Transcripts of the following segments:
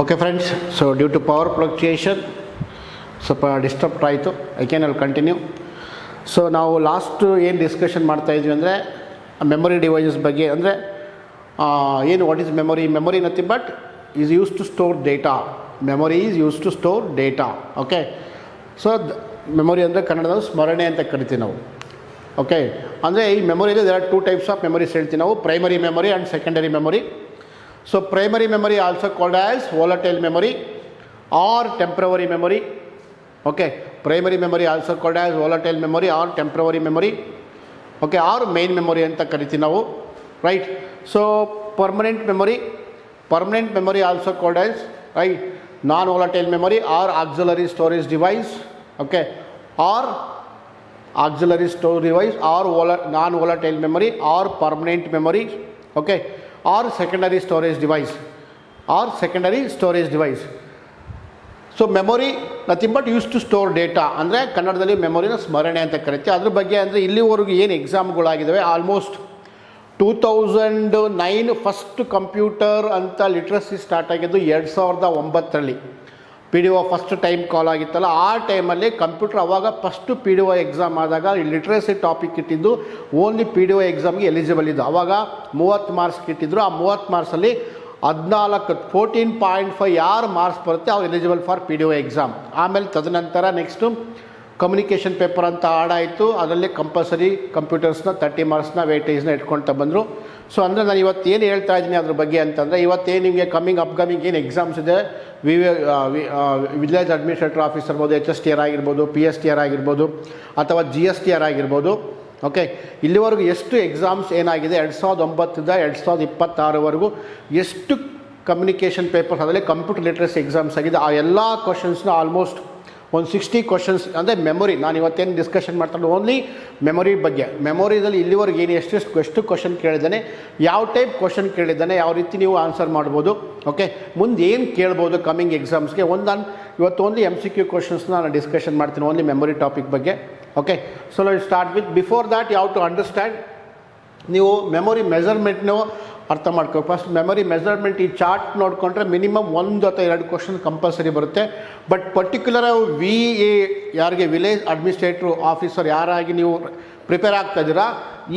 Okay friends, so due to power fluctuation ಸ್ವಲ್ಪ disturb ಆಯಿತು. I will continue. So ನಾವು last ಏನು discussion ಮಾಡ್ತಾಯಿದ್ವಿ ಅಂದರೆ ಮೆಮೊರಿ ಡಿವೈಸಸ್ ಬಗ್ಗೆ. ಅಂದರೆ ಏನು what is memory? Memory nothing but is use to store data. Memory is use to store data. Okay, so memory ಅಂದರೆ ಕನ್ನಡದಲ್ಲಿ ಸ್ಮರಣೆ ಅಂತ ಕರಿತೀವಿ ನಾವು. ಓಕೆ, ಅಂದರೆ ಈ ಮೆಮೊರಿಯಲ್ಲಿ there are two types of memories ಹೇಳ್ತೀವಿ ನಾವು, primary memory and secondary memory. So primary memory also called as volatile memory or temporary memory. Okay, primary memory also called as volatile memory or temporary memory. Okay, or main memory anta kariti ನಾವು, right? So permanent memory also called as, right, non volatile memory or auxiliary storage device. Okay, or auxiliary storage device or non volatile memory or permanent memory. Okay, or secondary storage device. So memory nothing but use to store data. ಅಂದರೆ ಕನ್ನಡದಲ್ಲಿ ಮೆಮೊರಿನ ಸ್ಮರಣೆ ಅಂತ ಕರಿತೀವಿ. ಅದ್ರ ಬಗ್ಗೆ ಅಂದರೆ ಇಲ್ಲಿವರೆಗೂ ಏನು ಎಕ್ಸಾಮ್ಗಳಾಗಿದ್ದಾವೆ, ಆಲ್ಮೋಸ್ಟ್ 2009 ಫಸ್ಟ್ ಕಂಪ್ಯೂಟರ್ ಅಂತ ಲಿಟ್ರಸಿ ಸ್ಟಾರ್ಟ್ ಆಗಿದ್ದು 2009. P D O first time call ಆಗಿತ್ತಲ್ಲ, ಆ ಟೈಮಲ್ಲಿ ಕಂಪ್ಯೂಟರ್ ಅವಾಗ first P D O exam ಆದಾಗ ಲಿಟ್ರಸಿ ಟಾಪಿಕ್ ಇಟ್ಟಿದ್ದು ಓನ್ಲಿ ಪಿ ಡಿ ಒ ಎಕ್ಸಾಮ್ಗೆ ಎಲಿಜಿಬಲ್ ಇದ್ದು. ಆವಾಗ 30 ಮಾರ್ಕ್ಸ್ ಇಟ್ಟಿದ್ರು. ಆ 30 ಮಾರ್ಕ್ಸಲ್ಲಿ 14.5 ಯಾರು ಮಾರ್ಕ್ಸ್ ಬರುತ್ತೆ ಅವ್ರು eligible for P D O exam. ಆಮೇಲೆ ತದನಂತರ ನೆಕ್ಸ್ಟು ಕಮ್ಯುನಿಕೇಷನ್ ಪೇಪರ್ ಅಂತ ಆಡಾಯಿತು. ಅದರಲ್ಲಿ ಕಂಪಲ್ಸರಿ ಕಂಪ್ಯೂಟರ್ಸ್ನ 30 ಮಾರ್ಕ್ಸ್ನ ವೇಟೇಜ್ನ ಇಟ್ಕೊಳ್ತಾ ಬಂದರು. ಸೊ ಅಂದರೆ ನಾನು ಇವತ್ತು ಏನು ಹೇಳ್ತಾ ಇದ್ದೀನಿ ಅದ್ರ ಬಗ್ಗೆ ಅಂತಂದರೆ, ಇವತ್ತೇನು ನಿಮಗೆ ಅಪ್ಕಮಿಂಗ್ ಏನು ಎಕ್ಸಾಮ್ಸ್ ಇದೆ, ವಿಲೇಜ್ ಅಡ್ಮಿನಿಸ್ಟ್ರೇಟರ್ ಆಫೀಸರ್ ಇರ್ಬೋದು, HSTR ಆಗಿರ್ಬೋದು, PSTR ಆಗಿರ್ಬೋದು, ಅಥವಾ GSTR ಆಗಿರ್ಬೋದು. ಓಕೆ, ಇಲ್ಲಿವರೆಗೂ ಎಷ್ಟು ಎಕ್ಸಾಮ್ಸ್ ಏನಾಗಿದೆ 2009ರಿಂದ 2026ವರೆಗೂ ಎಷ್ಟು ಕಮ್ಯುನಿಕೇಷನ್ ಪೇಪರ್ಸ್, ಅದರಲ್ಲಿ ಕಂಪ್ಯೂಟರ್ ಲಿಟ್ರಸಿ ಎಕ್ಸಾಮ್ಸ್ ಆಗಿದೆ. ಆ ಎಲ್ಲ ಕ್ವಶನ್ಸ್ನ ಆಲ್ಮೋಸ್ಟ್ ಒಂದು 60 ಕ್ವಶನ್ಸ್ ಅಂದರೆ ಮೆಮೊರಿ. ನಾನು ಇವತ್ತೇನು ಡಿಸ್ಕಷನ್ ಮಾಡ್ತಾನೆ ಓನ್ಲಿ ಮೆಮೊರಿ ಬಗ್ಗೆ. ಮೆಮೊರಿದಲ್ಲಿ ಇಲ್ಲಿವರೆಗೂ ಏನು ಎಷ್ಟು ಕ್ವಶನ್ ಕೇಳಿದ್ದಾನೆ, ಯಾವ ಟೈಪ್ ಕ್ವಶನ್ ಕೇಳಿದ್ದಾನೆ, ಯಾವ ರೀತಿ ನೀವು ಆನ್ಸರ್ ಮಾಡ್ಬೋದು. ಓಕೆ, ಮುಂದೆ ಏನು ಕೇಳ್ಬೋದು ಕಮಿಂಗ್ ಎಕ್ಸಾಮ್ಸ್ಗೆ ನಾನು ಇವತ್ತು ಓನ್ಲಿ MCQ ಕ್ವಶನ್ಸ್ನ ನಾನು ಡಿಸ್ಕಷನ್ ಮಾಡ್ತೀನಿ ಓನ್ಲಿ ಮೆಮೊರಿ ಟಾಪಿಕ್ ಬಗ್ಗೆ. Okay, so let start with, before that you have to understand, ನೀವು ಮೆಮೊರಿ ಮೆಜರ್ಮೆಂಟ್ನು ಅರ್ಥ ಮಾಡ್ಕೋ. ಫಸ್ಟ್ ಮೆಮೊರಿ ಮೆಜರ್ಮೆಂಟ್ ಈ ಚಾರ್ಟ್ ನೋಡಿಕೊಂಡ್ರೆ ಮಿನಿಮಮ್ 1 ಅಥವಾ 2 ಕ್ವಶನ್ ಕಂಪಲ್ಸರಿ ಬರುತ್ತೆ. ಬಟ್ ಪರ್ಟಿಕ್ಯುಲರ್ ಯಾರಿಗೆ ವಿಲೇಜ್ ಅಡ್ಮಿನಿಸ್ಟ್ರೇಟ್ರು ಆಫೀಸರ್ ಯಾರಾಗಿ ನೀವು ಪ್ರಿಪೇರ್ ಆಗ್ತಾ ಇದ್ದೀರಾ,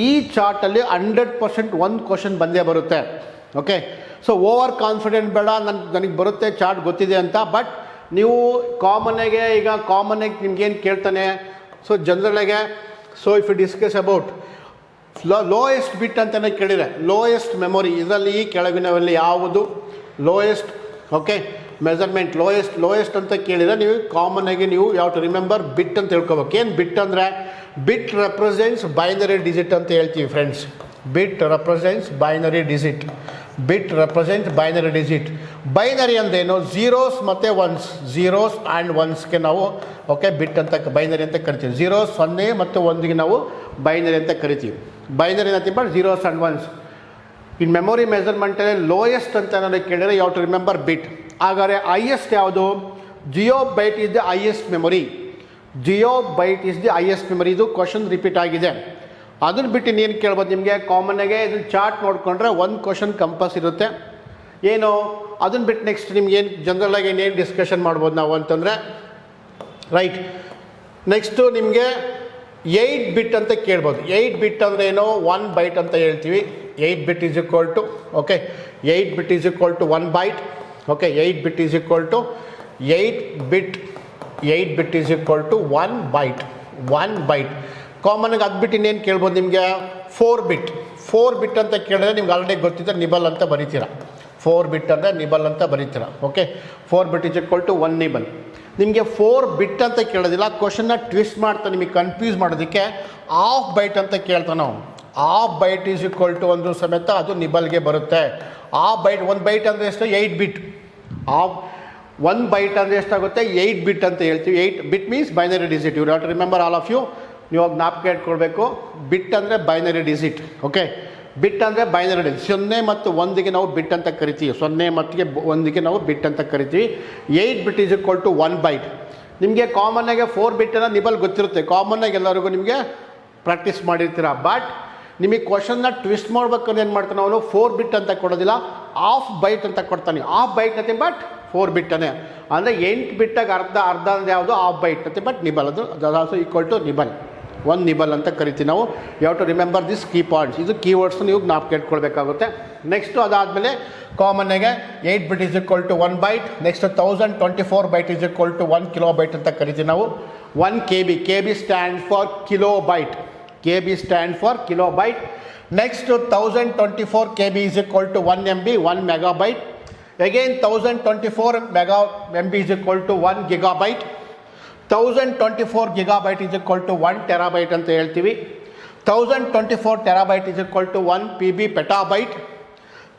ಈ ಚಾರ್ಟಲ್ಲಿ 100% 1 ಕ್ವಶನ್ ಬಂದೇ ಬರುತ್ತೆ. ಓಕೆ, ಸೊ ಓವರ್ ಕಾನ್ಫಿಡೆಂಟ್ ಬೇಡ, ನನಗೆ ಬರುತ್ತೆ ಚಾರ್ಟ್ ಗೊತ್ತಿದೆ ಅಂತ. ಬಟ್ ನೀವು ಕಾಮನ್ನಾಗೆ ನಿಮ್ಗೇನು ಕೇಳ್ತಾನೆ, ಸೊ ಜನರಲ್ಲಾಗೆ, so if you discuss about lowest bit ಅಂತಲೇ ಕೇಳಿದರೆ, ಲೋಯೆಸ್ಟ್ ಮೆಮೊರಿ ಇದರಲ್ಲಿ ಈ ಕೆಳಗಿನವಲ್ಲಿ ಯಾವುದು ಲೋಯೆಸ್ಟ್, ಓಕೆ, ಮೆಜರ್ಮೆಂಟ್ ಲೋಯೆಸ್ಟ್ ಅಂತ ಕೇಳಿದರೆ ನೀವು ಕಾಮನ್ನಾಗಿ ನೀವು ಯಾವ ಟು ರಿಮೆಂಬರ್ ಬಿಟ್ ಅಂತ ಹೇಳ್ಕೋಬೇಕು. ಏನು ಬಿಟ್ ಅಂದರೆ, ಬಿಟ್ ರೆಪ್ರೆಸೆಂಟ್ಸ್ ಬೈನರಿ ಡಿಜಿಟ್ ಅಂತ ಹೇಳ್ತೀವಿ ಫ್ರೆಂಡ್ಸ್. ಬಿಟ್ ರೆಪ್ರೆಸೆಂಟ್ಸ್ ಬೈನರಿ ಡಿಜಿಟ್. ಬೈನರಿ ಅಂದ್ರೇನು? ಝೀರೋಸ್ ಮತ್ತು ಒನ್ಸ್, ಝೀರೋಸ್ ಆ್ಯಂಡ್ ಒನ್ಸ್ಗೆ ನಾವು ಓಕೆ ಬಿಟ್ ಅಂತ ಬೈನರಿ ಅಂತ ಕರಿತೀವಿ. 0 ಮತ್ತು 1ಗೆ ನಾವು ಬೈನರಿ ಅಂತ ಕರಿತೀವಿ. Binary nothing but zeros and ones. In memory ಮೆಜರ್ಮೆಂಟಲ್ಲಿ ಲೋಯೆಸ್ಟ್ ಅಂತ ನಾನು ಕೇಳಿದರೆ ಯಾವ ಟು ರಿಮೆಂಬರ್ ಬಿಟ್. ಹಾಗಾದರೆ ಹೈಯೆಸ್ಟ್ ಯಾವುದು? Geo byte is the highest memory. ಇದು ಕ್ವಶನ್ ರಿಪೀಟ್ ಆಗಿದೆ. ಅದನ್ನು ಬಿಟ್ಟು ಇನ್ನೇನು ಕೇಳ್ಬೋದು ನಿಮಗೆ, ಕಾಮನ್ನಾಗೆ ಇದನ್ನು ಚಾರ್ಟ್ ನೋಡಿಕೊಂಡ್ರೆ 1 ಕ್ವಶನ್ ಕಂಪಲ್ಸ್ ಇರುತ್ತೆ. ಏನು ಅದನ್ನು ಬಿಟ್ಟು ನೆಕ್ಸ್ಟ್ ನಿಮ್ಗೆ ಏನು ಜನರಲ್ಲಾಗಿ ಏನೇನು ಡಿಸ್ಕಷನ್ ಮಾಡ್ಬೋದು ನಾವು ಅಂತಂದರೆ, ರೈಟ್, ನೆಕ್ಸ್ಟು ನಿಮಗೆ 8 ಬಿಟ್ ಅಂತ ಕೇಳ್ಬೋದು. 8 ಬಿಟ್ ಅಂದರೆ ಏನೋ 1 ಬೈಟ್ ಅಂತ ಹೇಳ್ತೀವಿ. 8 bit is equal to, okay, 8 bit is equal to 1 byte. Okay, 8 bit is equal to 8 bit is equal to 1 byte. ಕಾಮನ್ನಾಗಿ ಅದು ಬಿಟ್ಟು ಇನ್ನೇನು ಕೇಳ್ಬೋದು ನಿಮಗೆ, 4 ಬಿಟ್ ಅಂತ ಕೇಳಿದ್ರೆ ನಿಮ್ಗೆ ಆಲ್ರೆಡಿ ಗೊತ್ತಿದ್ದರೆ ನಿಬಲ್ ಅಂತ ಬರೀತೀರ. 4 ಬಿಟ್ ಅಂದರೆ ನಿಬಲ್ ಅಂತ ಬರೀತೀರ. Okay, 4 bit is equal to 1 nibble. ನಿಮಗೆ 4 ಬಿಟ್ ಅಂತ ಕೇಳೋದಿಲ್ಲ, ಕ್ವಶನ್ನ ಟ್ವಿಸ್ಟ್ ಮಾಡ್ತಾನೆ ನಿಮಗೆ ಕನ್ಫ್ಯೂಸ್ ಮಾಡೋದಕ್ಕೆ. ಹಾಫ್ ಬೈಟ್ ಅಂತ ಕೇಳ್ತಾನೆ ನಾವು. Half byte is equal to ಒಂದು ಸಮೇತ ಅದು ನಿಬಲ್ಗೆ ಬರುತ್ತೆ. ಹಾಫ್ ಬೈಟ್, 1 ಬೈಟ್ ಅಂದರೆ ಎಷ್ಟು? 8 ಬಿಟ್. 1 ಬೈಟ್ ಅಂದರೆ ಎಷ್ಟಾಗುತ್ತೆ? 8 ಬಿಟ್ ಅಂತ ಹೇಳ್ತೀವಿ. 8 bit means binary digit. You have to remember all of you. ನೀವು ಜ್ಞಾಪಕ ಇಟ್ಕೊಳ್ಬೇಕು, ಬಿಟ್ ಅಂದರೆ ಬೈನರಿ ಡಿಜಿಟ್. ಓಕೆ, ಬಿಟ್ ಅಂದರೆ ಬೈನರಿ ಡಿಜಿಟ್. 0 ಮತ್ತು 1ಗೆ ನಾವು ಬಿಟ್ ಅಂತ ಕರಿತೀವಿ. 0 ಮತ್ತು 1ಗೆ ನಾವು ಬಿಟ್ ಅಂತ ಕರಿತೀವಿ. 8 bit is equal to 1 byte. ನಿಮಗೆ ಕಾಮನ್ನಾಗೆ 4 ಬಿಟ್ಟನ್ನು ನಿಬಲ್ ಗೊತ್ತಿರುತ್ತೆ. ಕಾಮನ್ನಾಗಿ ಎಲ್ಲರಿಗೂ ನಿಮಗೆ ಪ್ರಾಕ್ಟೀಸ್ ಮಾಡಿರ್ತೀರ. ಬಟ್ ನಿಮಗೆ ಕ್ವಶನ್ನ ಟ್ವಿಸ್ಟ್ ಮಾಡ್ಬೇಕಂದ್ರೆ ಏನು ಮಾಡ್ತಾನೆ ಅವನು, 4 ಬಿಟ್ ಅಂತ ಕೊಡೋದಿಲ್ಲ, ಹಾಫ್ ಬೈಟ್ ಅಂತ ಕೊಡ್ತಾನೆ. ಹಾಫ್ ಬೈಟ್ ನಥಿಂಗ್ ಬಟ್ 4 ಬಿಟ್ಟನೆ ಅಂದರೆ 8 ಬಿಟ್ಟಾಗ ಅರ್ಧ ಅಂದರೆ ಯಾವುದು ಹಾಫ್ ಬೈಟ್ ಅಂತೆ, ಬಟ್ ನಿಬಲ್ ಅದು also equal to nibble, 1 nibble ಅಂತ ಕರಿತೀವಿ ನಾವು. You have to remember this key points, ಇದು ಕೀವರ್ಡ್ಸ್ ನೀವು ಜ್ಞಾಪಕ ಇಟ್ಕೊಳ್ಬೇಕಾಗುತ್ತೆ. ನೆಕ್ಸ್ಟು ಅದಾದಮೇಲೆ ಕಾಮನ್ನಾಗೆ 8 bit is equal to 1 byte. Next 1024 byte is equal to 1 kilobyte ಅಂತ ಕರಿತೀವಿ ನಾವು. 1 KB stand for kilo byte, KB stand for kilobyte. Next 1024 KB is equal to 1 MB, 1 megabyte. Again 1024 MB is equal to 1 gigabyte. 1024 gigabyte is equal to 1 terabyte ಅಂತ ಹೇಳ್ತೀವಿ. 1024 terabyte is equal to 1 PB petabyte.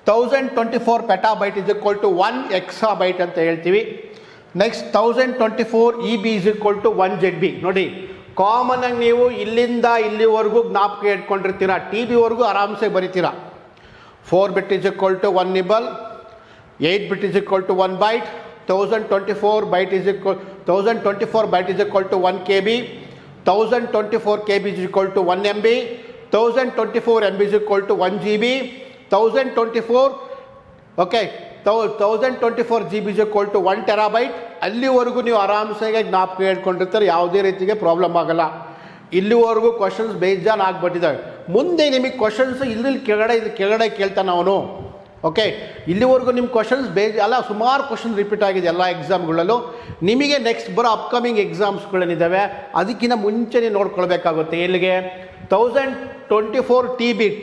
1024 petabyte is equal to 1 exabyte ಅಂತ ಹೇಳ್ತೀವಿ. Next 1024 EB is equal to 1 ZB. ನೋಡಿ, ಕಾಮನಾಗಿ ನೀವು ಇಲ್ಲಿಂದ ಇಲ್ಲಿವರೆಗೂ ಜ್ಞಾಪಕ ಇಟ್ಕೊಂಡಿರ್ತೀರ, TB ಆರಾಮ್ಸೆ ಬರಿತೀರ. 4 bit is equal to 1 nibble, 8 bit is equal to 1 byte. 1024 byte is equal 1024 byte is equal to 1 KB. 1024 KB is equal to 1 MB. 1024 MB is equal to 1 GB. 1024 okay 1024 GB is equal to 1 terabyte. ಅಲ್ಲಿವರೆಗೂ ನೀವು ಆರಾಮ್ಸಾಗಿ ಜ್ಞಾಪಕ ಹೇಳ್ಕೊಂಡಿರ್ತಾರೆ, ಯಾವುದೇ ರೀತಿಗೆ problem ಆಗಲ್ಲ. ಇಲ್ಲಿವರೆಗೂ questions ಬೇಜಾನ್ ಆಗಿಬಿಟ್ಟಿದ್ದಾವೆ. ಮುಂದೆ ನಿಮಗೆ ಕ್ವಶನ್ಸ್ ಇಲ್ಲಿ ಕೆಳಗಡೆ ಕೇಳ್ತಾನೆ ಅವನು. ಓಕೆ, ಇಲ್ಲಿವರೆಗೂ ನಿಮ್ಮ ಕ್ವಶನ್ಸ್ ಸುಮಾರು ಕ್ವಶನ್ ರಿಪೀಟ್ ಆಗಿದೆ ಎಲ್ಲ ಎಕ್ಸಾಮ್ಗಳಲ್ಲೂ. ನಿಮಗೆ ನೆಕ್ಸ್ಟ್ ಬರೋ ಅಪ್ಕಮಿಂಗ್ ಎಕ್ಸಾಮ್ಸ್ಗಳೇನಿದ್ದಾವೆ ಅದಕ್ಕಿಂತ ಮುಂಚೆನೇ ನೋಡ್ಕೊಳ್ಬೇಕಾಗುತ್ತೆ. ಎಲ್ಲಿಗೆ 1024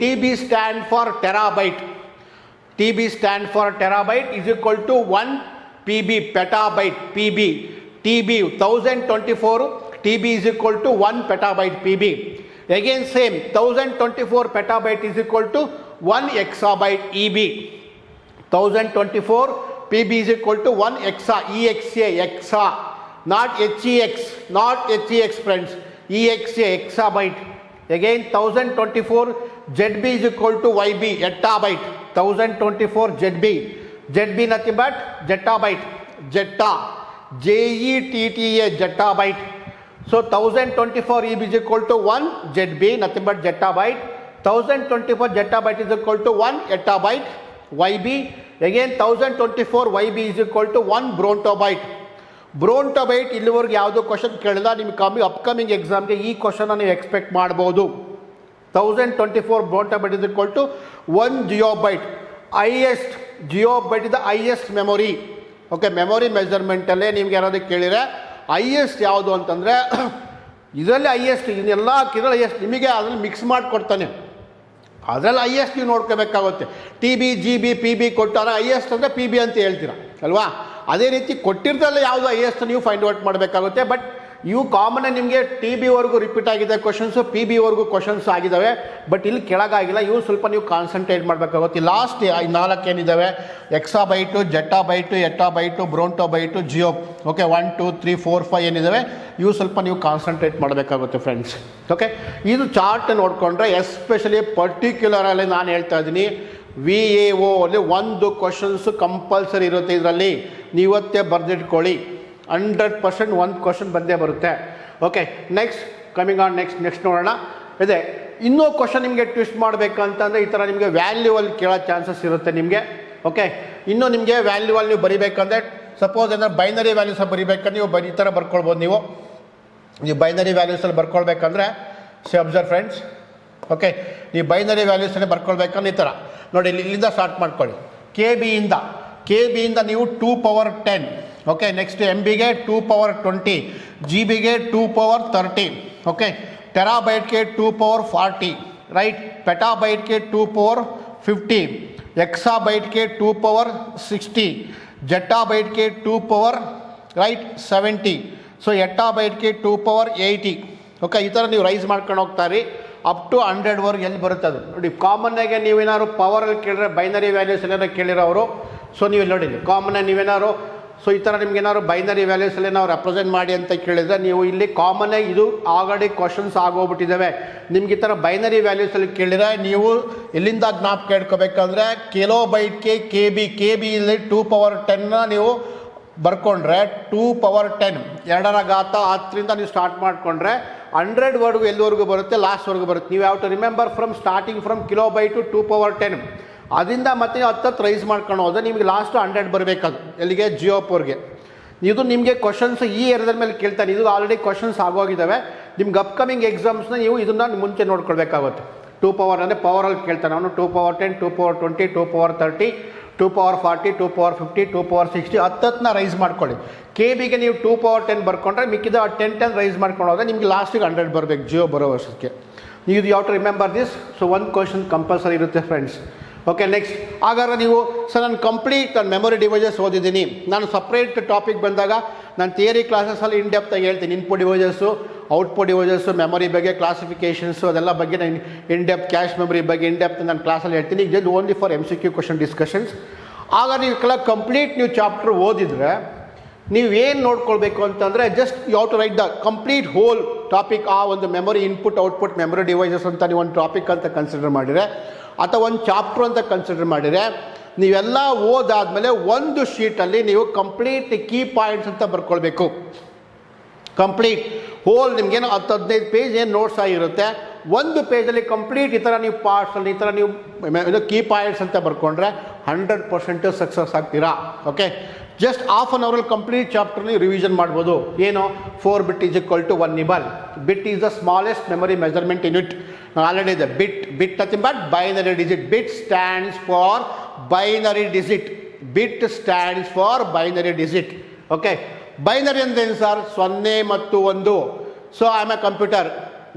TB stand for terabyte. TB stand for terabyte is equal to 1 PB petabyte PB. TB 1024 TB is equal to 1 petabyte PB. Again same 1024 petabyte is equal to 1 exabyte EB. 1024 PB is equal to 1 exa, exa, not HEX friends, exa, exabyte. Again 1024 ZB is equal to YB, etabyte. 1024 ZB nothing but zettabyte, zetta, JETTA, zettabyte. So 1024 EB is equal to 1 ZB, nothing but zettabyte. 1024 zettabyte is equal to 1 etabyte YB. Again 1024 YB is equal to 1 brontobyte. ಬ್ರೋಂಟೋಬೈಟ್ ಇಲ್ಲಿವರೆಗೆ ಯಾವುದೋ question ಕೇಳಿಲ್ಲ, ನಿಮಗೆ upcoming ಎಕ್ಸಾಮ್ಗೆ ಈ ಕ್ವಶನ್ನ ನೀವು expect ಮಾಡ್ಬೋದು. 1024 brontobyte is equal to 1 geopbyte. Geopbyte is the highest memory. Okay, memory ಮೆಜರ್ಮೆಂಟಲ್ಲೇ ನಿಮ್ಗೆ ಯಾರಾದರೂ ಕೇಳಿದರೆ ಹೈಯೆಸ್ಟ್ ಯಾವುದು ಅಂತಂದರೆ ಇದರಲ್ಲಿ ಹೈಯೆಸ್ಟ್, ಇದನ್ನೆಲ್ಲ ಕಿರಲ್ಲಿ ಹೈಯೆಸ್ಟ್ ನಿಮಗೆ ಅದರಲ್ಲಿ ಮಿಕ್ಸ್ ಮಾಡಿಕೊಡ್ತಾನೆ. ಅದರಲ್ಲಿ ಹೈಯೆಸ್ಟ್ ನೀವು ನೋಡ್ಕೋಬೇಕಾಗುತ್ತೆ. TB GB PB ಕೊಟ್ಟಾರ ಹೈಯೆಸ್ಟ್ ಅಂದರೆ PB ಅಂತ ಹೇಳ್ತೀರ ಅಲ್ವಾ? ಅದೇ ರೀತಿ ಕೊಟ್ಟಿರ್ದಲ್ಲ ಯಾವುದು ಹೈಯೆಸ್ಟ್ ನೀವು ಫೈಂಡ್ ಔಟ್ ಮಾಡಬೇಕಾಗುತ್ತೆ. ಬಟ್ ಇವು ಕಾಮನಾಗಿ ನಿಮಗೆ TBವರೆಗೂ ರಿಪೀಟ್ ಆಗಿದೆ ಕ್ವಶನ್ಸು, PBವರೆಗೂ ಕ್ವಶನ್ಸ್ ಆಗಿದ್ದಾವೆ. ಬಟ್ ಇಲ್ಲಿ ಕೆಳಗಾಗಿಲ್ಲ, ಇವು ಸ್ವಲ್ಪ ನೀವು ಕಾನ್ಸಂಟ್ರೇಟ್ ಮಾಡಬೇಕಾಗುತ್ತೆ. ಲಾಸ್ಟ್ 4 ಏನಿದ್ದಾವೆ, ಎಕ್ಸಾಬೈಟು, ಜೆಟ್ಟಾಬೈಟು, ಎಟ್ಟಾಬೈಟು, ಬ್ರೋಂಟೋಬೈಟು, ಜಿಯೋ. ಓಕೆ, 1 2 3 4 5 ಏನಿದ್ದಾವೆ ಇವು ಸ್ವಲ್ಪ ನೀವು ಕಾನ್ಸಂಟ್ರೇಟ್ ಮಾಡಬೇಕಾಗುತ್ತೆ ಫ್ರೆಂಡ್ಸ್. ಓಕೆ, ಇದು ಚಾರ್ಟ್ ನೋಡಿಕೊಂಡ್ರೆ ಎಸ್ಪೆಷಲಿ ಪರ್ಟಿಕ್ಯುಲರಲ್ಲಿ ನಾನು ಹೇಳ್ತಾ ಇದ್ದೀನಿ, VAO ಅಲ್ಲಿ 1 ಕ್ವಶನ್ಸು ಕಂಪಲ್ಸರಿ ಇರುತ್ತೆ. ಇದರಲ್ಲಿ ನೀವತ್ತೇ ಬರೆದಿಟ್ಕೊಳ್ಳಿ, 100% 1 ಕ್ವಶನ್ ಬಂದೇ ಬರುತ್ತೆ. Okay, next coming on next ನೋಡೋಣ. ಇದೆ ಇನ್ನೂ ಕ್ವಶನ್ ನಿಮಗೆ ಟ್ವಿಸ್ಟ್ ಮಾಡಬೇಕಂತಂದರೆ ಈ ಥರ ನಿಮಗೆ ವ್ಯಾಲ್ಯೂವಲ್ಲಿ ಕೇಳೋ ಚಾನ್ಸಸ್ ಇರುತ್ತೆ ನಿಮಗೆ. ಓಕೆ, ಇನ್ನೂ ನಿಮಗೆ ವ್ಯಾಲ್ಯೂವಲ್ಲಿ ನೀವು ಬರಿಬೇಕಂದ್ರೆ ಸಪೋಸ್ ಅಂದರೆ ಬೈನರಿ ವ್ಯಾಲ್ಯೂಸ್ ಬರಿಬೇಕಂದ್ರೆ ನೀವು ಈ ಥರ ಬರ್ಕೊಳ್ಬೋದು. ನೀವು ಬೈನರಿ ವ್ಯಾಲ್ಯೂಸಲ್ಲಿ ಬರ್ಕೊಳ್ಬೇಕಂದ್ರೆ ಅಬ್ಸರ್ವ್ ಫ್ರೆಂಡ್ಸ್. ಓಕೆ, ನೀವು ಬೈನರಿ ವ್ಯಾಲ್ಯೂಸಲ್ಲಿ ಬರ್ಕೊಳ್ಬೇಕಂದ್ರೆ ಈ ಥರ ನೋಡಿ, ಇಲ್ಲಿಂದ ಸ್ಟಾರ್ಟ್ ಮಾಡ್ಕೊಳ್ಳಿ. KB ಇಂದ ನೀವು 2 power 10. ಓಕೆ, ನೆಕ್ಸ್ಟ್ MBಗೆ 2 power 20, GBಗೆ 2 power 30. ಓಕೆ, ಟೆರಾಬೈಟ್ಗೆ 2 power 40, ರೈಟ್. ಪೆಟಾಬೈಟ್ಗೆ 2 power 50, ಎಕ್ಸಾಬೈಟ್ಗೆ 2 power 60, ಜೆಟ್ಟಾಬೈಟ್ಗೆ 2 power ರೈಟ್ 70. ಸೊ ಎಟ್ಟಾಬೈಟ್ಗೆ 2 power 80. ಓಕೆ, ಈ ಥರ ನೀವು ರೈಸ್ ಮಾಡ್ಕೊಂಡು ಹೋಗ್ತಾರೆ ಅಪ್ ಟು 100ವರೆಗೆ ಎಲ್ಲಿ ಬರುತ್ತೆ ಅದು ನೋಡಿ. ಕಾಮನ್ನಾಗೆ ನೀವೇನಾದ್ರು ಪವರಲ್ಲಿ ಕೇಳಿದ್ರೆ ಬೈನರಿ ವ್ಯಾಲ್ಯೂಸ್ ಏನಾದ್ರು ಕೇಳಿರೋರು, ಸೊ ನೀವು ಇಲ್ಲಿ ನೋಡಿ ಕಾಮನ್ನಾಗಿ ನೀವೇನಾದ್ರು ಸೊ ಈ ಥರ ನಿಮ್ಗೆ ಏನಾದ್ರು ಬೈನರಿ ವ್ಯಾಲ್ಯೂಸಲ್ಲಿ ನಾವು ರೆಪ್ರೆಸೆಂಟ್ ಮಾಡಿ ಅಂತ ಕೇಳಿದರೆ ನೀವು ಇಲ್ಲಿ ಕಾಮನ್ನಾಗಿ ಇದು ಆಲ್ರೆಡಿ ಕ್ವಶನ್ಸ್ ಆಗೋಗ್ಬಿಟ್ಟಿದ್ದಾವೆ. ನಿಮ್ಗೆ ಈ ಥರ ಬೈನರಿ ವ್ಯಾಲ್ಯೂಸಲ್ಲಿ ಕೇಳಿದರೆ ನೀವು ಎಲ್ಲಿಂದ ಜ್ಞಾಪಕ ಇಟ್ಕೋಬೇಕಂದ್ರೆ ಕಿಲೋಬೈಟ್ಗೆ KB ಇಲ್ಲಿ 2 power 10ನ ನೀವು ಬರ್ಕೊಂಡ್ರೆ 2 power 10 2 ನೀವು ಸ್ಟಾರ್ಟ್ ಮಾಡಿಕೊಂಡ್ರೆ 100 ಎಲ್ಲಿವರೆಗೂ ಬರುತ್ತೆ, ಲಾಸ್ಟ್ವರೆಗೂ ಬರುತ್ತೆ. ನೀವು have to remember from starting from kilobyte to 2 power 10. ಅದರಿಂದ ಮತ್ತೆ ನೀವು ಹತ್ತತ್ತು ರೈಸ್ ಮಾಡ್ಕೊಂಡು ಹೋದ್ರೆ ನಿಮಗೆ ಲಾಸ್ಟ್ 100 ಬರಬೇಕದು ಎಲ್ಲಿಗೆ ಜಿಯೋಪೋರ್ಗೆ. ಇದು ನಿಮಗೆ ಕ್ವಶನ್ಸ್ ಈ ಏರಿಯಾದ ಮೇಲೆ ಕೇಳ್ತಾರೆ. ಇದು ಆಲ್ರೆಡಿ ಕ್ವಶನ್ಸ್ ಆಗೋಗಿದ್ದಾವೆ. ನಿಮ್ಗೆ ಅಪ್ಕಮಿಂಗ್ ಎಕ್ಸಾಮ್ಸ್ನ ನೀವು ಇದನ್ನು ಮುಂಚೆ ನೋಡ್ಕೊಳ್ಬೇಕಾಗುತ್ತೆ. 2 ಪವರ್ ಅಂದರೆ ಪವರಲ್ಲಿ ಕೇಳ್ತಾನೆ ಅವನು. 2 power 10, 2 power 20, 2 power 30, 2 power 40, 2 power 50, 2 power 60 ಹತ್ತನ್ನ ರೈಸ್ ಮಾಡ್ಕೊಳ್ಳಿ. KB ಗೆ ನೀವು 2 ಪವರ್ 10 ಬರ್ಕೊಂಡ್ರೆ ಮಿಕ್ಕಿದ 10 ರೈಸ್ ಮಾಡ್ಕೊಂಡು ಹೋದ್ರೆ ನಿಮಗೆ ಲಾಸ್ಟಿಗೆ 100 ಬರಬೇಕು ಜಿಯೋ ಬರೋ ವರ್ಷಕ್ಕೆ. ನೀವು you have to remember this. So ಒಂದು ಕ್ವಶನ್ ಕಂಪಲ್ಸರಿ ಇರುತ್ತೆ ಫ್ರೆಂಡ್ಸ್. Okay, next. ಹಾಗಾದ್ರೆ ನೀವು ಸರ್ ನಾನು ಕಂಪ್ಲೀಟ್ ನಾನು ಮೆಮೊರಿ ಡಿವೈಸಸ್ ಓದಿದ್ದೀನಿ, ನಾನು ಸಪ್ರೇಟ್ ಟಾಪಿಕ್ ಬಂದಾಗ ನಾನು ಥಿಯರಿ ಕ್ಲಾಸಸಲ್ಲಿ ಇನ್ ಡೆಪ್ತಾಗಿ ಹೇಳ್ತೀನಿ. Input devices, output devices, memory ಬಗ್ಗೆ, ಕ್ಲಾಸಿಫಿಕೇಷನ್ಸು ಅದೆಲ್ಲ ಬಗ್ಗೆ ನಾನು ಇನ್ ಡೆಪ್ತ್, ಕ್ಯಾಶ್ ಮೆಮೊರಿ ಬಗ್ಗೆ ಇನ್ ಡೆಪ್ತ್ ನಾನು ಕ್ಲಾಸಲ್ಲಿ ಹೇಳ್ತೀನಿ. ಈಗ only for MCQ question discussions. ಆಗ ನೀವು ಕಂಪ್ಲೀಟ್ ನೀವು ಚಾಪ್ಟರ್ ಓದಿದರೆ ನೀವೇನು ನೋಡ್ಕೊಳ್ಬೇಕು ಅಂತಂದರೆ just you have to write the complete whole topic. ಆ ಒಂದು memory input output memory devices ಅಂತ ನೀವು ಒಂದು ಟಾಪಿಕ್ ಅಂತ ಕನ್ಸಿಡರ್ ಮಾಡಿದರೆ ಅಥವಾ ಒಂದು ಚಾಪ್ಟರ್ ಅಂತ ಕನ್ಸಿಡರ್ ಮಾಡಿದರೆ ನೀವೆಲ್ಲ ಓದಾದಮೇಲೆ ಒಂದು ಶೀಟಲ್ಲಿ ನೀವು ಕಂಪ್ಲೀಟ್ ಕೀ ಪಾಯಿಂಟ್ಸ್ ಅಂತ ಬರ್ಕೊಳ್ಬೇಕು. ಕಂಪ್ಲೀಟ್ ಹೋಲ್ ನಿಮಗೇನು 10-15 ಪೇಜ್ ಏನು ನೋಟ್ಸ್ ಆಗಿರುತ್ತೆ, ಒಂದು ಪೇಜಲ್ಲಿ ಕಂಪ್ಲೀಟ್ ಈ ಥರ ನೀವು ಪಾರ್ಟ್ಸಲ್ಲಿ ಈ ಥರ ನೀವು ಕೀ ಪಾಯಿಂಟ್ಸ್ ಅಂತ ಬರ್ಕೊಂಡ್ರೆ 100% ಸಕ್ಸಸ್ ಆಗ್ತೀರಾ. ಓಕೆ, ಜಸ್ಟ್ ಹಾಫ್ ಆನ್ ಅವರಲ್ಲಿ ಕಂಪ್ಲೀಟ್ ಚಾಪ್ಟರ್ ನೀವು ರಿವಿಷನ್ ಮಾಡ್ಬೋದು. ಏನು 4 bit is equal to 1 nibble. Bit is the smallest memory measurement unit. Already ಇದೆ. Bit nothing but binary digit. Bit stands for binary digit. Bit stands for binary digit. Okay, binary ಅಂದ್ರೇನು sir? 0 ಮತ್ತು 1. So I am a computer.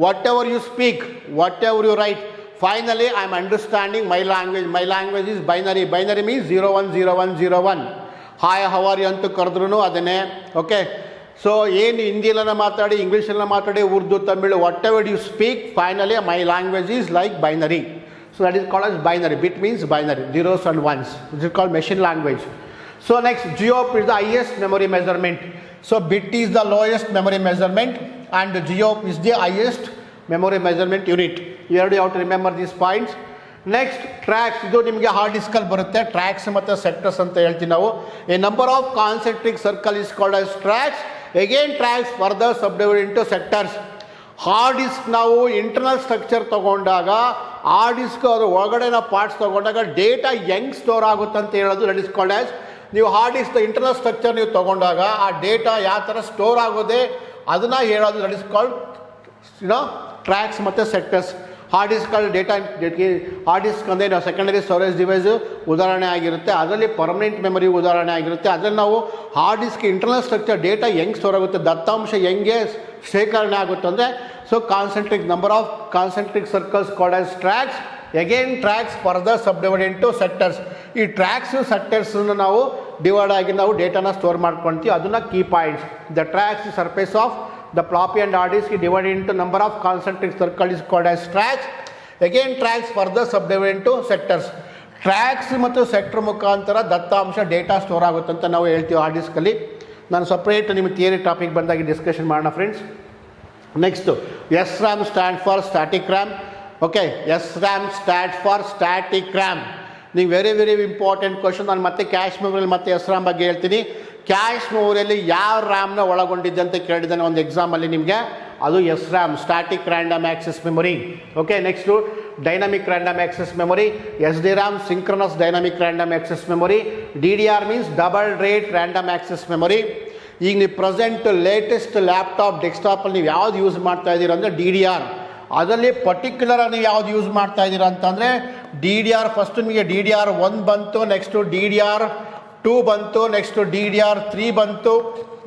Whatever you speak, whatever you write, finally I am understanding my language. My language is binary. Binary means 010101. Hi how are you ಅಂತ ಕರೆದ್ರೂ ಅದನ್ನೇ. Okay, so ಏನು ಹಿಂದಿಯಲ್ಲ ಮಾತಾಡಿ, ಇಂಗ್ಲೀಷಲ್ಲ ಮಾತಾಡಿ, Urdu, Tamil, whatever you speak, finally my language is like binary. So that is called as binary. Bit means binary, zeros and ones. It is called machine language. So next, GEOP is the highest memory measurement. So bit is the lowest memory measurement and GEOP is the highest memory measurement unit. You have to remember these points. Next tracks. ಇದು ನಿಮಗೆ hard ಡಿಸ್ಕಲ್ಲಿ ಬರುತ್ತೆ. Tax ಮತ್ತು sectors ಅಂತ ಹೇಳ್ತೀವಿ ನಾವು. A number of concentric circle is called as tracks. Again tracks further subdivide into sectors. Hard disk ನಾವು internal structure ತೊಗೊಂಡಾಗ, hard disk ಅದು ಒಳಗಡೆ ನಾವು ಪಾರ್ಟ್ಸ್ ತೊಗೊಂಡಾಗ ಡೇಟಾ ಹೆಂಗೆ ಸ್ಟೋರ್ ಆಗುತ್ತೆ ಅಂತ ಹೇಳೋದು ದಟ್ ಇಸ್ ಕಾಲ್ಡ್ as. ನೀವು ಹಾರ್ಡ್ ಡಿಸ್ಕ್ ಇಂಟರ್ನಲ್ ಸ್ಟ್ರಕ್ಚರ್ ನೀವು ತೊಗೊಂಡಾಗ ಆ ಡೇಟಾ ಯಾವ ಥರ ಸ್ಟೋರ್ ಆಗೋದೆ ಅದನ್ನು ಹೇಳೋದು ದಟ್ ಇಸ್ ಕಾಲ್ಡ್ ಟ್ರ್ಯಾಕ್ಸ್ ಮತ್ತು ಸೆಕ್ಟರ್ಸ್. ಹಾರ್ಡ್ ಡಿಸ್ಕ್ಗಳು ಡೇಟಾ, ಹಾರ್ಡ್ ಡಿಸ್ಕ್ ಅಂದರೆ ನಾವು ಸೆಕೆಂಡರಿ ಸ್ಟೋರೇಜ್ ಡಿವೈಸು ಉದಾಹರಣೆ ಆಗಿರುತ್ತೆ. ಅದರಲ್ಲಿ ಪರ್ಮನೆಂಟ್ ಮೆಮೊರಿ ಉದಾಹರಣೆ ಆಗಿರುತ್ತೆ. ಅದರಲ್ಲಿ ನಾವು hard disk internal structure data ಹೆಂಗೆ ಸ್ಟೋರ್ ಆಗುತ್ತೆ, ದತ್ತಾಂಶ ಹೆಂಗೆ ಶೇಖರಣೆ ಆಗುತ್ತೆ ಅಂದರೆ so concentric number of concentric circles called as tracks. Again tracks further subdivide into sectors. ಈ ಟ್ರ್ಯಾಕ್ಸು ಸೆಕ್ಟರ್ಸನ್ನು ನಾವು ಡಿವೈಡ್ ಆಗಿ ನಾವು ಡೇಟಾನ ಸ್ಟೋರ್ ಮಾಡ್ಕೊಳ್ತೀವಿ. ಅದನ್ನು key points. The tracks surface of the floppy and hard disk is divided into number of concentric circle is called as tracks. Again tracks further subdivided into sectors. Tracks ಮತ್ತು sector ಮುಖಾಂತರ ದತ್ತಾಂಶ data store ಆಗುತ್ತೆ ಅಂತ ನಾವು ಹೇಳ್ತೀವಿ hard ಡಿಸ್ಕಲ್ಲಿ. ನಾನು separate ನಿಮ್ಮ theory topic ಬಂದಾಗ ಡಿಸ್ಕಷನ್ ಮಾಡೋಣ friends. Next SRAM stand for static RAM. Okay, SRAM stand for static RAM. ನೀವು ವೆರಿ ಇಂಪಾರ್ಟೆಂಟ್ ಕ್ವಶನ್. ನಾನು ಮತ್ತೆ ಕ್ಯಾಶ್ ಮೆಮೊರಿಯಲ್ಲಿ ಮತ್ತೆ SRAM ಬಗ್ಗೆ ಹೇಳ್ತೀನಿ. ಕ್ಯಾಶ್ ಮೆಮೊರಿಯಲ್ಲಿ ಯಾವ ರ್ಯಾಮ್ನ ಒಳಗೊಂಡಿದ್ದೆ ಅಂತ ಕೇಳಿದ್ದಾನೆ ಒಂದು ಎಕ್ಸಾಮಲ್ಲಿ ನಿಮಗೆ. ಅದು SRAM, static random access memory. Okay, next dynamic random access memory. SDRAM, synchronous dynamic random access memory. DDR means double rate random access memory. ಈಗ ನೀವು ಪ್ರೆಸೆಂಟ್ ಲೇಟೆಸ್ಟ್ ಲ್ಯಾಪ್ಟಾಪ್, ಡೆಸ್ಕ್ಟಾಪಲ್ಲಿ ನೀವು ಯಾವ್ದು ಯೂಸ್ ಮಾಡ್ತಾ ಇದ್ದೀರ ಅಂದರೆ DDR. ಅದರಲ್ಲಿ ಪರ್ಟಿಕ್ಯುಲರಾಗಿ ನೀವು ಯಾವ್ದು ಯೂಸ್ ಮಾಡ್ತಾ ಇದ್ದೀರಾ ಅಂತಂದರೆ DDR. ಫಸ್ಟ್ ನಿಮಗೆ DDR1 ಬಂತು, ನೆಕ್ಸ್ಟು DDR2 ಬಂತು, ನೆಕ್ಸ್ಟು DDR3 ಬಂತು,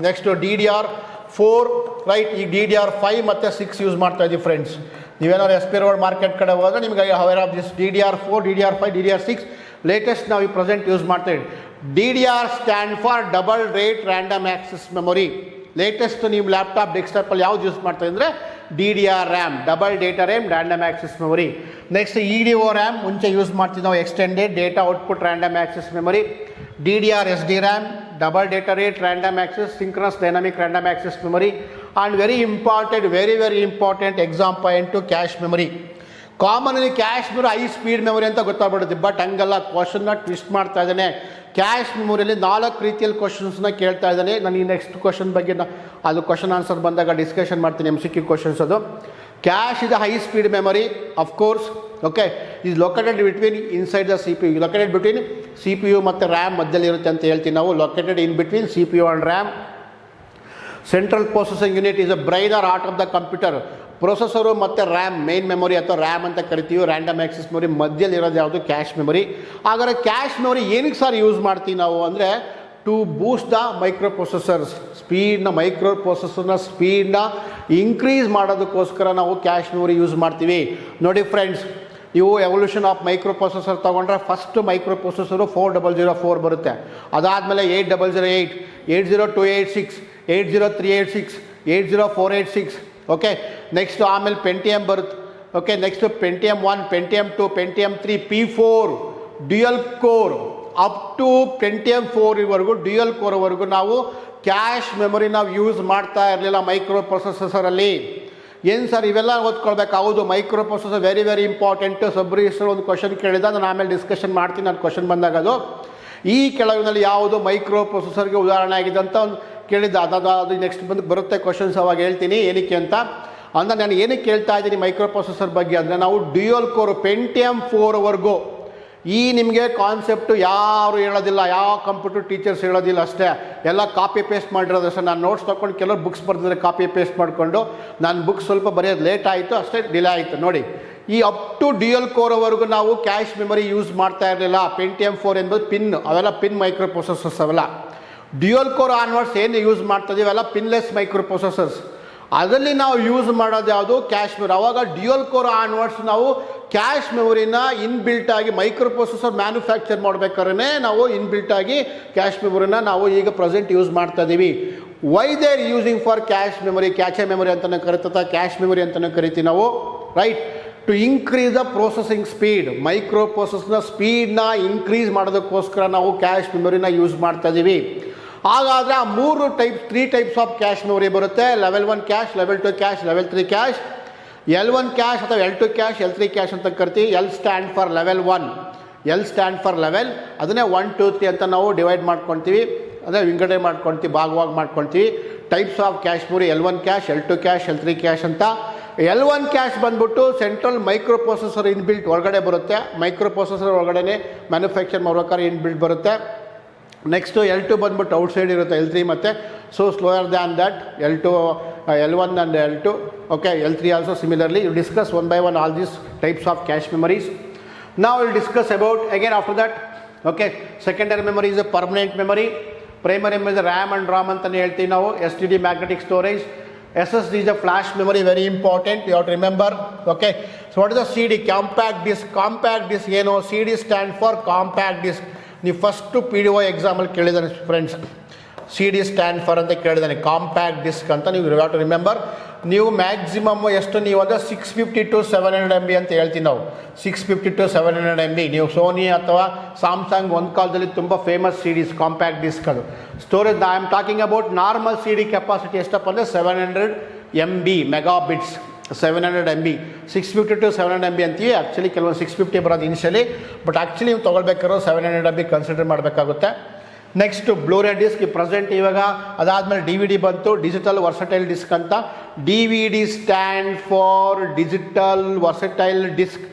ನೆಕ್ಸ್ಟು DDR4 ರೈಟ್. ಈ DDR5 ಮತ್ತು 6 ಯೂಸ್ ಮಾಡ್ತಾ ಇದ್ದೀವಿ ಫ್ರೆಂಡ್ಸ್. ನೀವೇನಾದ್ರು SP ರೋಡ್ ಮಾರ್ಕೆಟ್ ಕಡೆ ಹೋದರೆ ನಿಮಗೆ aware of this DDR4, DDR5, DDR6 latest ನಾವು ಈ ಪ್ರೆಸೆಂಟ್ ಯೂಸ್ ಮಾಡ್ತಾ ಇದ್ದೀವಿ. DDR stand for double rate random access memory. Latest ನೀವು ಲ್ಯಾಪ್ಟಾಪ್, ಡೆಸ್ಕ್ಟಾಪಲ್ಲಿ ಯಾವ್ದು ಯೂಸ್ ಮಾಡ್ತಾ ಇದ್ರೆ DDR RAM, double data RAM random access memory. Next EDO RAM ಮುಂಚೆ ಯೂಸ್ ಮಾಡ್ತೀವಿ ನಾವು, extended data output random access memory. DDR SDRAM, double data rate random access, synchronous dynamic random access memory. And very important exam point to cache memory. ಕಾಮನಲ್ಲಿ cache memory high speed memory ಅಂತ ಗೊತ್ತಾಗ್ಬಿಡುತ್ತೆ. But ಹಂಗಲ್ಲ, ಕ್ವಶನ್ನ twist ಮಾಡ್ತಾ ಇದ್ದಾನೆ. Cash ಮೆಮೊರಿಯಲ್ಲಿ 4 ರೀತಿಯಲ್ಲಿ ಕ್ವಶನ್ಸ್ನ ಕೇಳ್ತಾ ಇದ್ದಾನೆ. ನಾನು ಈ ನೆಕ್ಸ್ಟ್ ಕ್ವಶನ್ ಬಗ್ಗೆ ಅದು ಕ್ವಶನ್ ಆನ್ಸರ್ ಬಂದಾಗ ಡಿಸ್ಕಷನ್ ಮಾಡ್ತೀನಿ. MCQ ಕ್ವಶನ್ಸ್ ಅದು. ಕ್ಯಾಶ್ ಇದೆ high speed memory of course. Okay ಇದು located between inside the C P U, located between C P U ಮತ್ತು ರ್ಯಾಮ್ ಮಧ್ಯದಲ್ಲಿ ಇರುತ್ತೆ ಅಂತ ಹೇಳ್ತೀವಿ ನಾವು. Located in between C P U and RAM. Central processing unit is a brain or heart of the computer. Processor ಮತ್ತು RAM, main memory ಅಥವಾ RAM ಅಂತ ಕರಿತೀವಿ, ರ್ಯಾಂಡಮ್ ಆಕ್ಸೆಸ್ ಮೆಮೊರಿ ಮಧ್ಯದಲ್ಲಿ ಇರೋದು ಯಾವುದು? Cache memory. ಹಾಗಾದರೆ ಕ್ಯಾಶ್ ಮೆಮೊರಿ ಏನಕ್ಕೆ sir use ಮಾಡ್ತೀವಿ ನಾವು ಅಂದರೆ to boost the micro processors ಸ್ಪೀಡ್ನ, ಮೈಕ್ರೋ ಪ್ರೊಸೆಸರ್ನ ಸ್ಪೀಡ್ನ ಇನ್ಕ್ರೀಸ್ ಮಾಡೋದಕ್ಕೋಸ್ಕರ ನಾವು ಕ್ಯಾಶ್ ಮೆಮೊರಿ ಯೂಸ್ ಮಾಡ್ತೀವಿ. ನೋಡಿ ಫ್ರೆಂಡ್ಸ್, ನೀವು ಎವಲ್ಯೂಷನ್ ಆಫ್ ಮೈಕ್ರೋ ಪ್ರೊಸೆಸರ್ ತೊಗೊಂಡ್ರೆ ಫಸ್ಟ್ ಮೈಕ್ರೋ ಪ್ರೊಸೆಸರು 4004 ಬರುತ್ತೆ. ಅದಾದಮೇಲೆ 8008, 80286, 80386, 80486. ಓಕೆ, ನೆಕ್ಸ್ಟ್ ಆಮೇಲೆ ಪೆಂಟಿಯಮ್ ಬರುತ್ತೆ. Okay, next Pentium 1, Pentium 2, Pentium 3, P4 dual core up to Pentium 4 dual ಕೋರ್ವರೆಗೂ ನಾವು ಕ್ಯಾಶ್ ಮೆಮೊರಿ ನಾವು ಯೂಸ್ ಮಾಡ್ತಾ ಇರಲಿಲ್ಲ ಮೈಕ್ರೋ ಪ್ರೊಸೆಸರಲ್ಲಿ. ಏನು ಸರ್ ಇವೆಲ್ಲ ಓದ್ಕೊಳ್ಬೇಕು? ಹೌದು, micro processor very very important. Sub register ಒಂದು ಕ್ವಶನ್ ಕೇಳಿದ, ನಾನು ಆಮೇಲೆ ಡಿಸ್ಕಷನ್ ಮಾಡ್ತೀನಿ, ನಾನು ಕ್ವಶನ್ ಬಂದಾಗ ಅದು ಈ ಕೆಳಗಿನಲ್ಲಿ ಯಾವುದು ಮೈಕ್ರೋ ಪ್ರೊಸೆಸರ್ಗೆ ಉದಾಹರಣೆ ಆಗಿದೆ ಅಂತ ಒಂದು ಕೇಳಿದ್ದ. ಅದು ನೆಕ್ಸ್ಟ್ ಬಂದು ಬರುತ್ತೆ ಕ್ವಶನ್ಸ್, ಅವಾಗ ಹೇಳ್ತೀನಿ ಏನಕ್ಕೆ ಅಂತ. ಅಂದರೆ ನಾನು ಏನಕ್ಕೆ ಕೇಳ್ತಾ ಇದ್ದೀನಿ ಮೈಕ್ರೋ ಪ್ರೊಸೆಸರ್ ಬಗ್ಗೆ ಅಂದರೆ, ನಾವು ಡ್ಯುಯಲ್ ಕೋರ್ ಪೆಂಟಿಯಮ್ 4 ಈ ನಿಮಗೆ ಕಾನ್ಸೆಪ್ಟು ಯಾರು ಹೇಳೋದಿಲ್ಲ, ಯಾವ ಕಂಪ್ಯೂಟರ್ ಟೀಚರ್ಸ್ ಹೇಳೋದಿಲ್ಲ ಅಷ್ಟೇ, ಎಲ್ಲ ಕಾಪಿ ಪೇಸ್ಟ್ ಮಾಡಿರೋದು ಅಷ್ಟೇ. ನಾನು ನೋಟ್ಸ್ ತೊಗೊಂಡು ಕೆಲವರು ಬುಕ್ಸ್ ಬರೆದಿದ್ರೆ ಕಾಪಿ ಪೇಸ್ಟ್ ಮಾಡಿಕೊಂಡು, ನಾನು ಬುಕ್ಸ್ ಸ್ವಲ್ಪ ಬರೆಯೋದು ಲೇಟ್ ಆಯಿತು ಅಷ್ಟೇ, ಡಿಲೇ ಆಯಿತು. ನೋಡಿ, ಈ ಅಪ್ ಟು ಡ್ಯುಯಲ್ ಕೋರ್ವರೆಗೂ ನಾವು ಕ್ಯಾಶ್ ಮೆಮೊರಿ ಯೂಸ್ ಮಾಡ್ತಾ ಇರಲಿಲ್ಲ. ಪೆಂಟಿಯಮ್ 4 ಎಂಬುದು ಪಿನ್, ಅವೆಲ್ಲ ಪಿನ್ ಮೈಕ್ರೋ ಪ್ರೊಸೆಸರ್ಸ್ ಅವೆಲ್ಲ. ಡ್ಯುಯಲ್ ಕೋರ್ ಆನ್ವರ್ಡ್ಸ್ ಏನು ಯೂಸ್ ಮಾಡ್ತಿದ್ದೀವಿ ಅವೆಲ್ಲ ಪಿನ್ಲೆಸ್ ಮೈಕ್ರೋ ಪ್ರೊಸೆಸರ್ಸ್. ಅದರಲ್ಲಿ ನಾವು ಯೂಸ್ ಮಾಡೋದು ಯಾವುದು? Cache memory. ಅವಾಗ ಡ್ಯುಯಲ್ ಕೋರ್ ಆನ್ವರ್ಡ್ಸ್ ನಾವು ಕ್ಯಾಶ್ ಮೆಮೊರಿನ ಇನ್ಬಿಲ್ಟ್ ಆಗಿ ಮೈಕ್ರೋ ಪ್ರೊಸೆಸರ್ ಮ್ಯಾನುಫ್ಯಾಕ್ಚರ್ ಮಾಡಬೇಕಾದ್ರೆ ನಾವು ಇನ್ಬಿಲ್ಟ್ ಆಗಿ ಕ್ಯಾಶ್ ಮೆಮೊರಿನ ನಾವು ಈಗ ಪ್ರೆಸೆಂಟ್ ಯೂಸ್ ಮಾಡ್ತಾ ಇದ್ದೀವಿ. Why they are using for cache memory? Cache memory ಅಂತಲೇ ಕರಿತಾ, ಕ್ಯಾಶ್ ಮೆಮೊರಿ ಅಂತಲೇ ಕರಿತೀವಿ ನಾವು, right? To increase the processing speed, micro ಪ್ರೊಸೆಸ್ನ ಸ್ಪೀಡ್ನ ಇನ್ಕ್ರೀಸ್ ಮಾಡೋದಕ್ಕೋಸ್ಕರ ನಾವು ಕ್ಯಾಶ್ ಮೆಮೊರಿನ ಯೂಸ್ ಮಾಡ್ತಾ ಇದ್ದೀವಿ. ಹಾಗಾದರೆ ಆ 3 ಟೈಪ್ಸ್ ಆಫ್ ಕ್ಯಾಶ್ ಮೆಮೊರಿ ಬರುತ್ತೆ. Level 1 cash, level 2 cash, level 3 cash. L1 cash ಅಥವಾ L2 ಕ್ಯಾಶ್, L3 ಕ್ಯಾಶ್ ಅಂತ ಕರಿತೀವಿ. L stand for level 1, L stand for level. ಅದನ್ನೇ 1, 2, 3 ಅಂತ ನಾವು ಡಿವೈಡ್ ಮಾಡ್ಕೊತೀವಿ, ಅಂದರೆ ವಿಂಗಡಣೆ ಮಾಡ್ಕೊತೀವಿ, ಭಾಗವಾಗಿ ಮಾಡ್ಕೊತೀವಿ. Types of cache memory L1 cash, L2 cash, L3 cash ಅಂತ. L1 ಕ್ಯಾಶ್ ಬಂದ್ಬಿಟ್ಟು ಸೆಂಟ್ರಲ್ ಮೈಕ್ರೋ ಪ್ರೊಸೆಸರ್ ಇನ್ಬಿಲ್ಟ್ ಹೊರಗಡೆ ಬರುತ್ತೆ, ಮೈಕ್ರೋ ಪ್ರೊಸೆಸರ್ ಹೊರಗಡೆ ಮ್ಯಾನುಫ್ಯಾಕ್ಚರ್ ಮಾಡ್ಬೇಕಾದ್ರೆ ಇನ್ಬಿಲ್ಟ್ ಬರುತ್ತೆ. ನೆಕ್ಸ್ಟು L2 ಬಂದ್ಬಿಟ್ಟು ಔಟ್ಸೈಡ್ ಇರುತ್ತೆ, L3 ಮತ್ತು so slower than that L2, L1 and L2. Okay, L3 also similarly. You discuss one by one all these types of cache memories. Now we'll discuss about again after that. Okay, secondary memory is a permanent memory. Primary memory is RAM and ROM ಅಂತಲೇ ಹೇಳ್ತೀವಿ ನಾವು. STD magnetic storage. SSD is a flash memory, very important, you have to remember. Okay, so what is the CD? Compact disc. Compact disc ಏನು? CD stand for compact disc. ನೀವು first PDO ಎಕ್ಸಾಮಲ್ಲಿ ಕೇಳಿದ್ದಾನೆ friends, CD stand for ಅಂತ ಕೇಳಿದ್ದಾನೆ, compact disc ಅಂತ. ನೀವು have to remember. ನೀವು maximum ಎಷ್ಟು ನೀವು ಅಂದರೆ 650 to 700 MB ಅಂತ ಹೇಳ್ತೀವಿ ನಾವು. 650 to 700 MB. ನೀವು ಸೋನಿ ಅಥವಾ ಸ್ಯಾಮ್ಸಂಗ್ ಒಂದು ಕಾಲದಲ್ಲಿ ತುಂಬ ಫೇಮಸ್ CDs ಕಾಂಪ್ಯಾಕ್ಟ್ ಡಿಸ್ಕ್ಗಳು. Storage I am talking about normal CD capacity ಎಷ್ಟಪ್ಪ ಅಂದರೆ 700 MB megabits. 700 MB, 650 to 700 MB ಅಂತೀವಿ. ಆ್ಯಕ್ಚುಲಿ ಕೆಲವೊಂದು 650 ಬರೋದು ಇನಿಷಿಯಲಿ, ಬಟ್ ಆ್ಯಕ್ಚುಲಿ ನೀವು ತೊಗೊಳ್ಬೇಕಾದ್ರೂ 700 MB ಕನ್ಸಿಡರ್ ಮಾಡಬೇಕಾಗುತ್ತೆ. ನೆಕ್ಸ್ಟು ಬ್ಲೂರೇ ಡಿಸ್ಕ್ ಪ್ರೆಸೆಂಟ್ ಇವಾಗ. ಅದಾದಮೇಲೆ DVD ಬಂತು, ಡಿಜಿಟಲ್ ವರ್ಸಟೈಲ್ ಡಿಸ್ಕ್ ಅಂತ. DVD stand for digital versatile disc.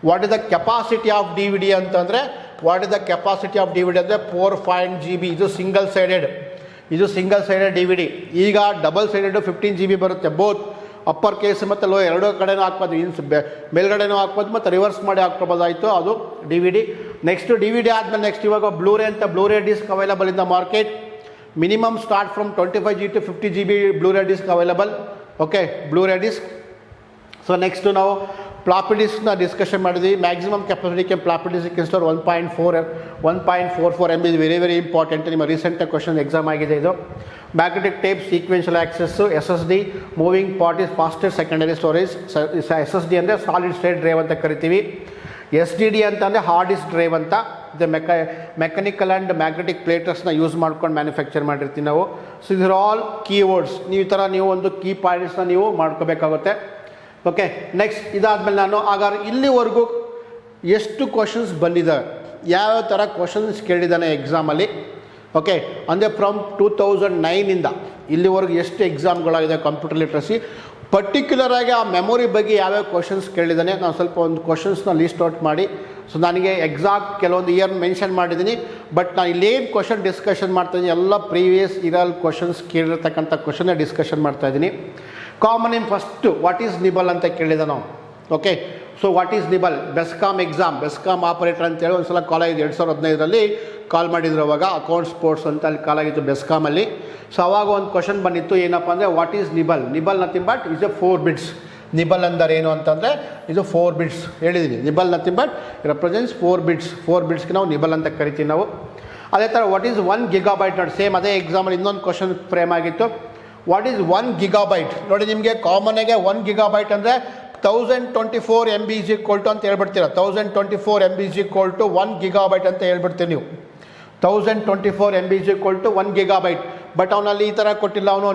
What is the capacity of DVD ಅಂತಂದರೆ, what is the capacity of DVD ಅಂದರೆ 4.5 GB. ಇದು ಸಿಂಗಲ್ ಸೈಡೆಡ್, ಇದು single sided DVD. ಈಗ double sided 15 GB ಬರುತ್ತೆ. Both upper case ಮತ್ತು low ಎರಡೂ ಕಡೆನೂ ಹಾಕ್ಬೋದು, ಮೇಲ್ಗಡೆನೂ ಹಾಕ್ಬೋದು ಮತ್ತು ರಿವರ್ಸ್ ಮಾಡಿ ಹಾಕ್ಕೋಬೋದಾಯಿತು, ಅದು DVD. ನೆಕ್ಸ್ಟು DVD ಆದಮೇಲೆ ನೆಕ್ಸ್ಟ್ ಇವಾಗ ಬ್ಲೂರೇ ಅಂತ, Blu ray disc available in the market. Minimum start from 25 GB to 50 GB Blu ray disc available. Okay, Blu ray disc. So next ನಾವು ಫ್ಲಾಪಿ ಡಿಸ್ಕ್ನ ಡಿಸ್ಕಷನ್ ಮಾಡಿದ್ವಿ. Maximum capacity floppy disk in store 1.44 MB. ಇದು very very important, ನಿಮ್ಮ ರೀಸೆಂಟಾಗಿ question exam ಆಗಿದೆ ಇದು. Magnetic tape, sequential access. SSD moving part is fastest secondary storage. SSD ಅಂದರೆ solid state drive ಅಂತ ಕರಿತೀವಿ. SDD ಅಂತಂದರೆ ಹಾರ್ಡ್ ಡಿಸ್ಕ್ ಡ್ರೈವ್ ಅಂತ. ಇದು ಮೆಕ್ಯಾನಿಕಲ್ ಆ್ಯಂಡ್ ಮ್ಯಾಗ್ನೆಟಿಕ್ ಪ್ಲೇಟರ್ಸ್ನ ಯೂಸ್ ಮಾಡ್ಕೊಂಡು ಮ್ಯಾನುಫ್ಯಾಕ್ಚರ್ ಮಾಡಿರ್ತೀವಿ ನಾವು. ಸೊ ಇದರ್ ಆಲ್ ಕೀವರ್ಡ್ಸ್. ನೀವು ಈ ಥರ ನೀವು ಒಂದು ಕೀ ಪಾಯಿಂಟ್ಸ್ನ ನೀವು ಮಾಡ್ಕೋಬೇಕಾಗುತ್ತೆ. ಓಕೆ, ನೆಕ್ಸ್ಟ್ ಇದಾದಮೇಲೆ ನಾನು ಹಾಗಾದ್ರೆ ಇಲ್ಲಿವರೆಗೂ ಎಷ್ಟು ಕ್ವಶನ್ಸ್ ಬಂದಿದ್ದಾವೆ, ಯಾವ್ಯಾವ ಥರ ಕ್ವಶನ್ಸ್ ಕೇಳಿದ್ದಾನೆ ಎಕ್ಸಾಮಲ್ಲಿ. ಓಕೆ, ಅಂದರೆ ಫ್ರಮ್ 2009ಇಂದ ಇಲ್ಲಿವರೆಗೂ ಎಷ್ಟು ಎಕ್ಸಾಮ್ಗಳಾಗಿದೆ ಕಂಪ್ಯೂಟರ್ ಲಿಟ್ರಸಿ. ಪರ್ಟಿಕ್ಯುಲರ್ ಆಗಿ ಆ ಮೆಮೊರಿ ಬಗ್ಗೆ ಯಾವ್ಯಾವ ಕ್ವಶನ್ಸ್ ಕೇಳಿದ್ದಾನೆ ನಾನು ಸ್ವಲ್ಪ ಒಂದು ಕ್ವಶನ್ಸ್ನ ಲಿಸ್ಟ್ ಔಟ್ ಮಾಡಿ, ಸೊ ನನಗೆ ಎಕ್ಸಾಕ್ಟ್ ಕೆಲವೊಂದು ಇಯರ್ ಮೆನ್ಷನ್ ಮಾಡಿದ್ದೀನಿ. ಬಟ್ ನಾನು ಇಲ್ಲೇನು ಕ್ವಶನ್ ಡಿಸ್ಕಷನ್ ಮಾಡ್ತಾಯಿದ್ದೀನಿ ಎಲ್ಲ ಪ್ರೀವಿಯಸ್ ಇಯರಲ್ಲಿ ಕ್ವಶನ್ಸ್ ಕೇಳಿರ್ತಕ್ಕಂಥ ಕ್ವಶನ್ನೇ ಡಿಸ್ಕಷನ್ ಮಾಡ್ತಾಯಿದ್ದೀನಿ. Common name first what is nibble ಅಂತ ಕೇಳಿದ ನಾವು. Okay, so what is nibble? BESCOM exam, BESCOM operator ಅಂತೇಳಿ ಒಂದು ಸಲ ಕಾಲ್ ಆಗಿದೆ 2015ರಲ್ಲಿ ಕಾಲ್ ಮಾಡಿದ್ರು. ಅವಾಗ ಅಕೌಂಟ್ ಸ್ಪೋರ್ಟ್ಸ್ ಅಂತ ಅಲ್ಲಿ ಕಾಲ್ ಆಗಿತ್ತು ಬೆಸ್ಕಾಮಲ್ಲಿ. ಸೊ ಅವಾಗ ಒಂದು ಕ್ವಶನ್ ಬಂದಿತ್ತು, ಏನಪ್ಪ ಅಂದರೆ what is nibble? Nibble nothing but is A 4 bits. Nibble ಅಂದರೆ ಏನು ಅಂತಂದರೆ ಇದು 4 ಬಿಟ್ಸ್ ಹೇಳಿದ್ದೀನಿ. Nibble nothing but represents 4 bits. 4 ಬಿಟ್ಸ್ಗೆ ನಾವು ನಿಬಲ್ ಅಂತ ಕರಿತೀವಿ ನಾವು. ಅದೇ ಥರ ವಾಟ್ ಈಸ್ 1 ಗಿಗಾಬೈಟ್ ನೋಡಿ, ಸೇಮ್ ಅದೇ ಎಕ್ಸಾಮಲ್ಲಿ ಇನ್ನೊಂದು ಕ್ವಶನ್ ಫ್ರೇಮ್ ಆಗಿತ್ತು. What is 1 gigabyte? ನೋಡಿ ನಿಮಗೆ ಕಾಮನ್ನಾಗೆ 1 ಗಿಗಾಬೈಟ್ ಅಂದರೆ 1024 MB ಅಂತ ಹೇಳ್ಬಿಡ್ತೀರ. 1024 MB 1 ಗಿಗಾಬೈಟ್ ಅಂತ ಹೇಳ್ಬಿಡ್ತೀರಿ ನೀವು. 1024 MB 1 ಗಿಗಾಬೈಟ್. ಬಟ್ ಅವನಲ್ಲಿ ಈ ಥರ ಕೊಟ್ಟಿಲ್ಲ, ಅವನು